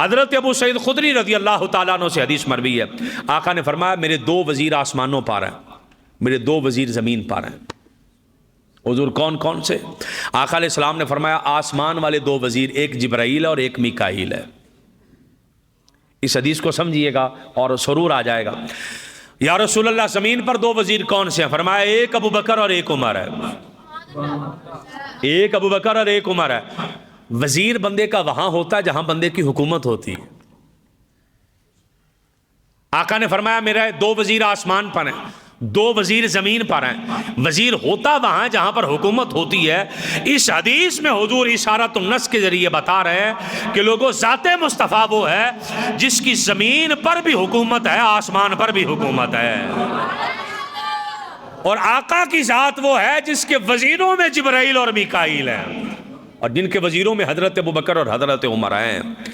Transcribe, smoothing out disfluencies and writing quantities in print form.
हज़रत अबू सईद खुदरी रज़ी अल्लाह ताला अन्हु से हदीस मरवी है, आका ने फरमाया मेरे दो वज़ीर आसमानों पर हैं, मेरे दो वज़ीर ज़मीन पर हैं। हुज़ूर कौन कौन से? आका अलैहिस्सलाम ने फरमाया आसमान वाले दो वज़ीर, एक जिब्राईल और एक मीकाईल है। इस हदीस को समझिएगा और सुरूर आ जाएगा। या रसूलल्लाह ज़मीन पर दो वज़ीर कौन से हैं? फरमाया एक अबू बकर और एक उमर है। एक अबू बकर और एक उमर है। वज़ीर बंदे का वहां होता है जहां बंदे की हुकूमत होती है। आका ने फरमाया मेरा दो वज़ीर आसमान पर हैं, दो वज़ीर ज़मीन पर हैं। वज़ीर होता वहां जहां पर हुकूमत होती है। इस हदीस में हुजूर इशारतुन नस के जरिए बता रहे हैं कि लोगों ज़ाते मुस्तफ़ा वो है जिसकी ज़मीन पर भी हुकूमत है, आसमान पर भी हुकूमत है। और आका की ज़ात वो है जिसके वज़ीरों में जिब्राईल और मीकाईल हैं और जिनके वज़ीरों में हज़रत अबू बकर और हज़रत उमर हैं।